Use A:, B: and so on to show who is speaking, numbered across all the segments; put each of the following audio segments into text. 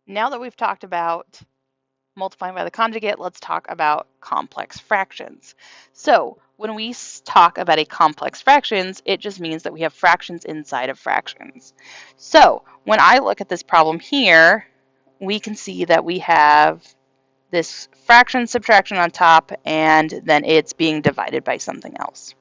A: Now that we've talked about multiplying by the conjugate, let's talk about complex fractions. So when we talk about a complex fractions, it just means that we have fractions inside of fractions. So when I look at this problem here, we can see that we have this fraction subtraction on top, and then it's being divided by something else.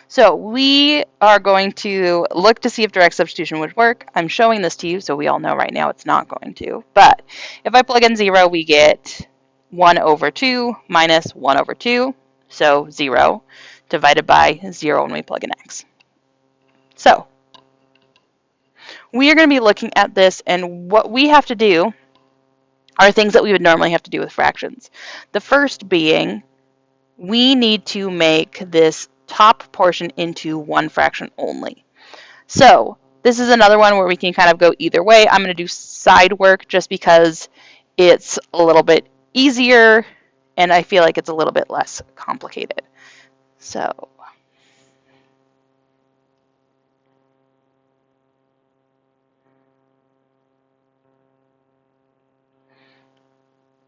A: So we are going to look to see if direct substitution would work. I'm showing this to you, so we all know right now it's not going to. But if I plug in 0, we get 1 over 2 minus 1 over 2, so 0, divided by 0 when we plug in x. So we are going to be looking at this, and what we have to do are things that we would normally have to do with fractions. The first being, we need to make this top portion into one fraction only. So this is another one where we can kind of go either way. I'm going to do side work just because it's a little bit easier and I feel like it's a little bit less complicated. So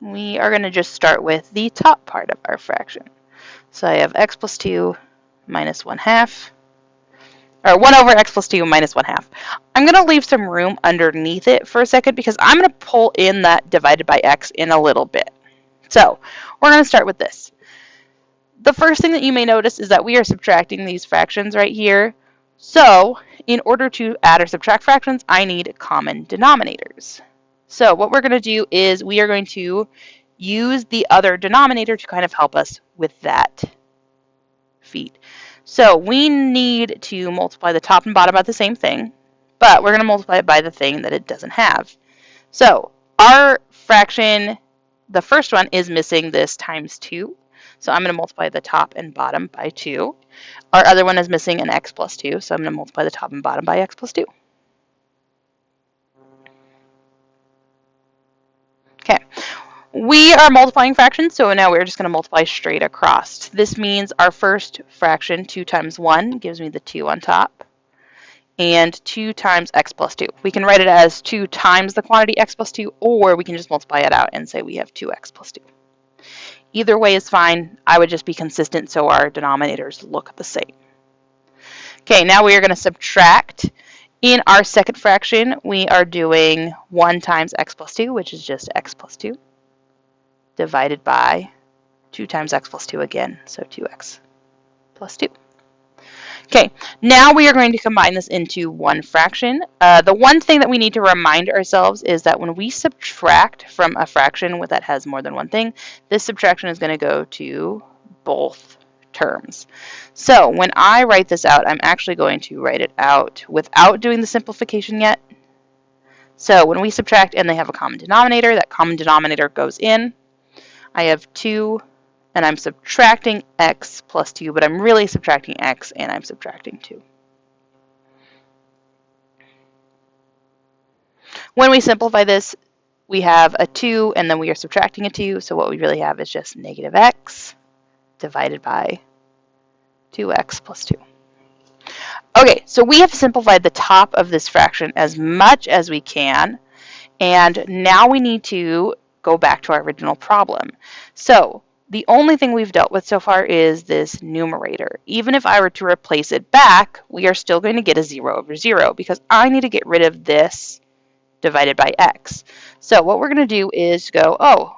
A: we are going to just start with the top part of our fraction. So I have x plus 2 minus 1/2, or 1 over x plus 2 minus 1/2. I'm going to leave some room underneath it for a second because I'm going to pull in that divided by x in a little bit. So we're going to start with this. The first thing that you may notice is that we are subtracting these fractions right here. So in order to add or subtract fractions, I need common denominators. So what we're going to do is we are going to use the other denominator to kind of help us with that feat. So we need to multiply the top and bottom by the same thing, but we're going to multiply it by the thing that it doesn't have. So our fraction, the first one, is missing this times 2. So I'm going to multiply the top and bottom by 2. Our other one is missing an x plus 2, so I'm going to multiply the top and bottom by x plus 2. Okay, we are multiplying fractions, so now we're just going to multiply straight across. This means our first fraction, 2 times 1, gives me the 2 on top, and 2 times x plus 2. We can write it as 2 times the quantity x plus 2, or we can just multiply it out and say we have 2x plus 2. Either way is fine. I would just be consistent so our denominators look the same. Okay, now we are going to subtract. In our second fraction, we are doing 1 times x plus 2, which is just x plus 2, divided by 2 times x plus 2 again, so 2x plus 2. Okay, now we are going to combine this into one fraction. The one thing that we need to remind ourselves is that when we subtract from a fraction that has more than one thing, this subtraction is going to go to both terms. So when I write this out, I'm actually going to write it out without doing the simplification yet. So when we subtract and they have a common denominator, that common denominator goes in. I have 2, and I'm subtracting x plus 2, but I'm really subtracting x, and I'm subtracting 2. When we simplify this, we have a 2, and then we are subtracting a 2, so what we really have is just negative x divided by 2x plus 2. Okay, so we have simplified the top of this fraction as much as we can, and now we need to go back to our original problem. So the only thing we've dealt with so far is this numerator. Even if I were to replace it back, we are still going to get a 0 over 0 because I need to get rid of this divided by x. So what we're going to do is go, oh,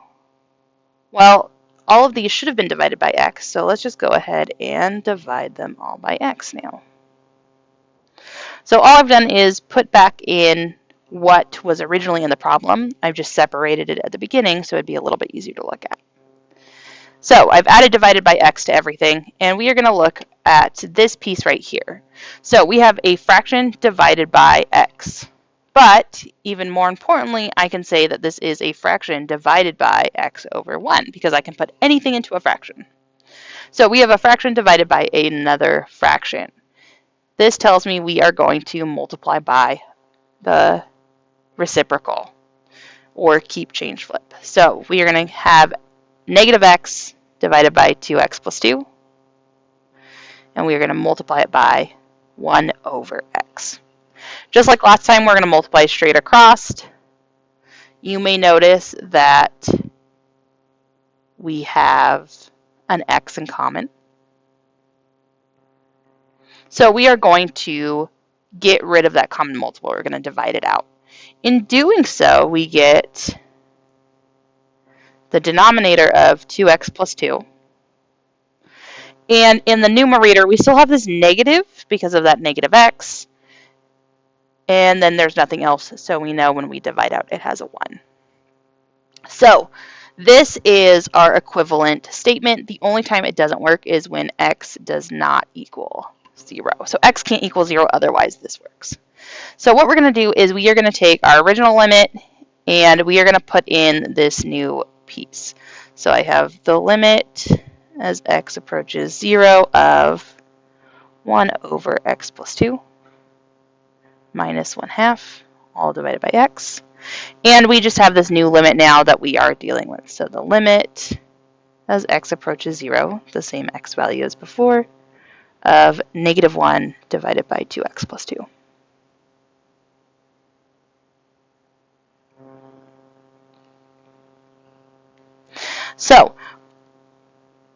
A: well, all of these should have been divided by x, so let's just go ahead and divide them all by x now. So all I've done is put back in what was originally in the problem. I've just separated it at the beginning so it'd be a little bit easier to look at. So I've added divided by x to everything, and we are going to look at this piece right here. So we have a fraction divided by x. But even more importantly, I can say that this is a fraction divided by x over 1 because I can put anything into a fraction. So we have a fraction divided by another fraction. This tells me we are going to multiply by the reciprocal or keep change flip. So we are going to have negative x divided by 2x plus 2, and we are going to multiply it by 1 over x. Just like last time, we're going to multiply straight across. you may notice that we have an x in common. So we are going to get rid of that common multiple. We're going to divide it out. In doing so, we get the denominator of 2x plus 2. And in the numerator, we still have this negative because of that negative x. And then there's nothing else, so we know when we divide out, it has a 1. So this is our equivalent statement. The only time it doesn't work is when x does not equal 0. So x can't equal 0, otherwise this works. So what we're going to do is we are going to take our original limit and we are going to put in this new piece. So I have the limit as x approaches 0 of 1 over x plus 2 minus 1/2, all divided by x. And we just have this new limit now that we are dealing with. So the limit as x approaches 0, the same x value as before, of -1 divided by 2x plus 2. So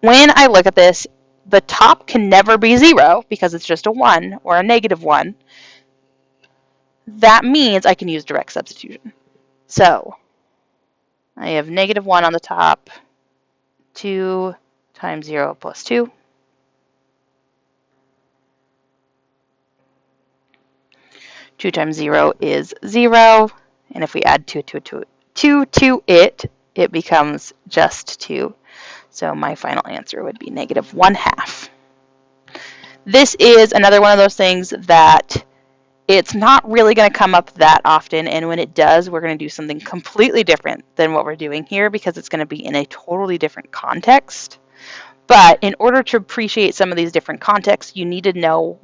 A: when I look at this, the top can never be 0 because it's just a 1 or a -1. That means I can use direct substitution. So I have -1 on the top, 2 times 0 plus 2. 2 times 0 is 0, and if we add 2 to it, it becomes just 2. So my final answer would be -1/2. This is another one of those things that it's not really going to come up that often, and when it does, we're going to do something completely different than what we're doing here because it's going to be in a totally different context. But in order to appreciate some of these different contexts, you need to know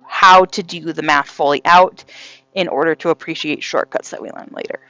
A: how to do the math fully out in order to appreciate shortcuts that we learn later.